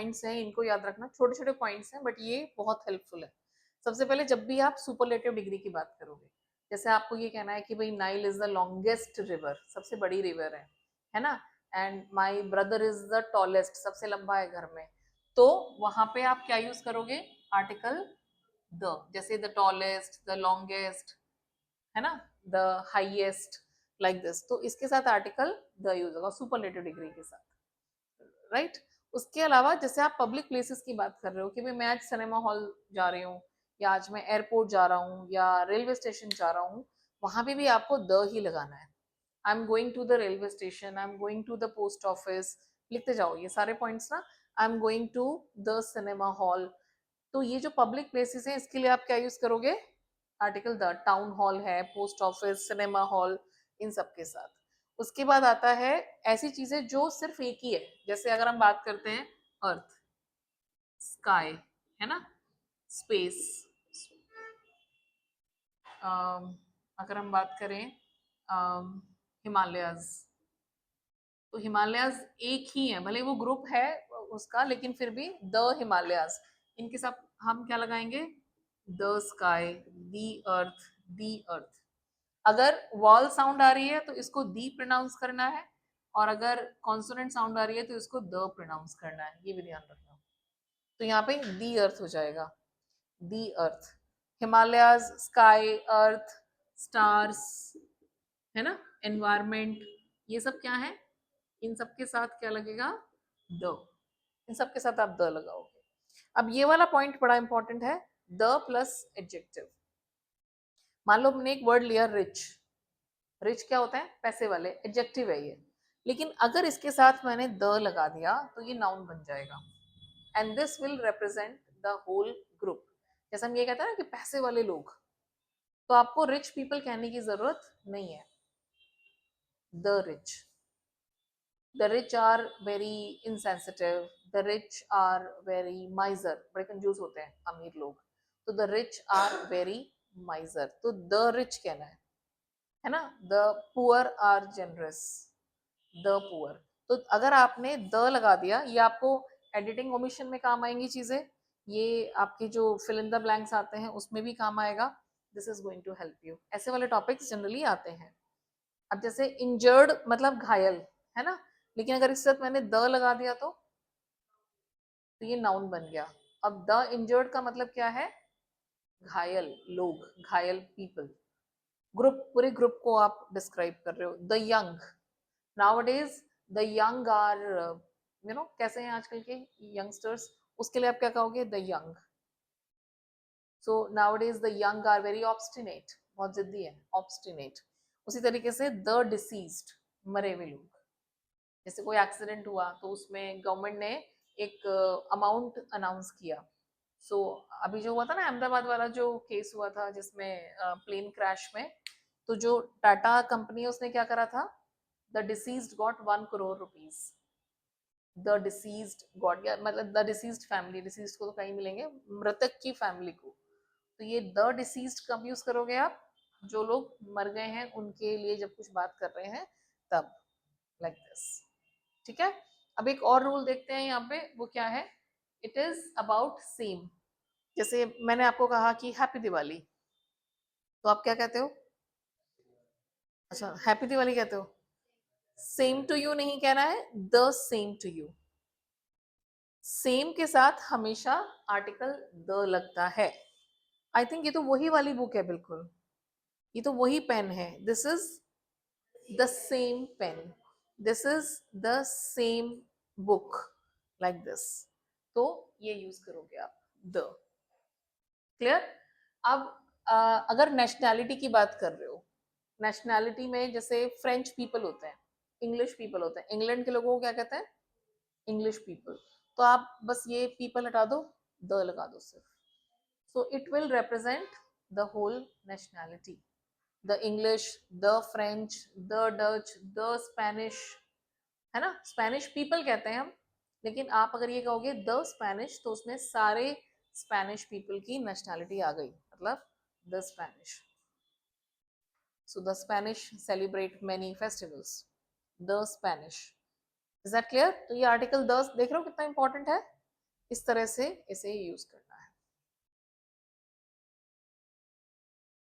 Points हैं, इनको याद रखना, छोटे छोटे पॉइंट्स हैं बट ये बहुत हेल्पफुल है। सबसे पहले जब भी आप सुपरलेटिव डिग्री की बात करोगे, जैसे आपको ये कहना है कि भाई Nile is the longest river, सबसे बड़ी रिवर है ना, and my brother is the tallest, सबसे लंबा है घर में, तो वहां पे आप क्या यूज करोगे, आर्टिकल द, जैसे द टॉलेस्ट, द लॉन्गेस्ट, है ना, द हाईएस्ट, लाइक दिस, तो इसके साथ आर्टिकल द यूज होगा सुपरलेटिव डिग्री के साथ, राइट। उसके अलावा जैसे आप पब्लिक प्लेसेस की बात कर रहे हो कि भाई मैं आज सिनेमा हॉल जा रही हूँ, या आज मैं एयरपोर्ट जा रहा हूँ, या रेलवे स्टेशन जा रहा हूँ, वहां पे भी आपको द ही लगाना है। I am going to the railway station, I am going to the post office, लिखते जाओ ये सारे पॉइंट्स ना, I am going to the cinema hall. तो ये जो पब्लिक प्लेसेस हैं इसके लिए आप क्या यूज करोगे, आर्टिकल द, टाउन हॉल है, पोस्ट ऑफिस, सिनेमा हॉल, इन सब के साथ। उसके बाद आता है ऐसी चीजें जो सिर्फ एक ही है, जैसे अगर हम बात करते हैं अर्थ, स्काई, है ना, स्पेस, अगर हम बात करें हिमालयस, तो हिमालयस एक ही है, भले वो ग्रुप है उसका, लेकिन फिर भी द हिमालयस, इनके साथ हम क्या लगाएंगे, द स्काई, दी अर्थ, दी अर्थ। अगर वॉल साउंड आ रही है तो इसको दी प्रोनाउंस करना है, और अगर कॉन्सोनेंट साउंड आ रही है तो इसको द प्रोनाउंस करना है, ये भी ध्यान रखना। तो यहाँ पे दी अर्थ हो जाएगा, दी अर्थ, हिमालयाज, स्काई, अर्थ, स्टार्स, है ना, एनवायरमेंट, ये सब क्या है, इन सब के साथ क्या लगेगा, द, इन सब के साथ आप द लगाओगे। अब ये वाला पॉइंट बड़ा इंपॉर्टेंट है, द प्लस एडजेक्टिव। मान लो हमने एक वर्ड लिया रिच, रिच क्या होता है, पैसे वाले, एडजेक्टिव है ये, लेकिन अगर इसके साथ मैंने द लगा दिया तो ये नाउन बन जाएगा, and this will represent the whole group. जैसे हम ये कहते हैं ना कि पैसे वाले लोग, तो आपको रिच पीपल कहने की जरूरत नहीं है, the rich, the rich are very insensitive, the rich are very miser, बड़े कंजूस होते हैं अमीर लोग, तो the rich are very miser, तो द रिच कहना है ना, the poor are generous, the poor. तो अगर आपने द लगा दिया, ये आपको एडिटिंग ओमिशन में काम आएंगी चीजें, ये आपके जो फिल इन द ब्लैंक्स आते हैं उसमें भी काम आएगा, this is going to help you, ऐसे वाले टॉपिक्स जनरली आते हैं। अब जैसे इंजर्ड मतलब घायल, है ना, लेकिन अगर इस साथ मैंने द लगा दिया तो ये नाउन बन गया। अब द इंजर्ड का मतलब क्या है, घायल लोग, घायल पीपल, ग्रुप, पूरे ग्रुप को आप डिस्क्राइब कर रहे हो। The young, nowadays the young are कैसे हैं आजकल के यंगस्टर्स, उसके लिए आप क्या कहोगे, the young. So nowadays the young are very obstinate, बहुत जिद्दी है, obstinate। उसी तरीके से द डिसीज्ड, मरे हुए लोग, जैसे कोई एक्सीडेंट हुआ तो उसमें गवर्नमेंट ने एक अमाउंट अनाउंस किया। सो अभी जो हुआ था ना अहमदाबाद वाला जो केस हुआ था जिसमें प्लेन क्रैश में, तो जो टाटा कंपनी है उसने क्या करा था, the deceased got 1 crore rupees, the deceased got, या मतलब द डिसीज्ड फैमिली, डिसीज्ड को तो कहीं मिलेंगे, मृतक की फैमिली को, तो ये द डिसीज्ड कब यूज करोगे आप, जो लोग मर गए हैं उनके लिए जब कुछ बात कर रहे हैं तब, लाइक दिस, ठीक है। अब एक और रूल देखते हैं यहाँ पे, वो क्या है, इट इज अबाउट सेम। जैसे मैंने आपको कहा कि हैप्पी दिवाली, तो आप क्या कहते हो, अच्छा हैप्पी दिवाली कहते हो, सेम टू यू नहीं कहना है, the same to you, same के साथ हमेशा आर्टिकल द लगता है। आई थिंक ये तो वही वाली बुक है, बिल्कुल ये तो वही पेन है, this is the same pen, this is the same book, like this, तो ये यूज करोगे आप द, क्लियर। अब अगर नेशनैलिटी की बात कर रहे हो, नेशनैलिटी में जैसे फ्रेंच पीपल होते हैं, इंग्लिश पीपल होते हैं, इंग्लैंड के लोगों को क्या कहते हैं, इंग्लिश पीपल, तो आप बस ये पीपल हटा दो, द लगा दो सिर्फ, so it will represent the whole nationality, the English, the French, the Dutch, the Spanish, है ना, स्पेनिश पीपल कहते हैं हम, लेकिन आप अगर ये कहोगे द स्पेनिश तो उसमें सारे स्पेनिश पीपल की नेशनैलिटी आ गई, मतलब the Spanish. So the Spanish celebrate many festivals, the Spanish, is that clear. तो ये आर्टिकल द देख रहे हो कितना इंपॉर्टेंट है, इस तरह से इसे यूज करना।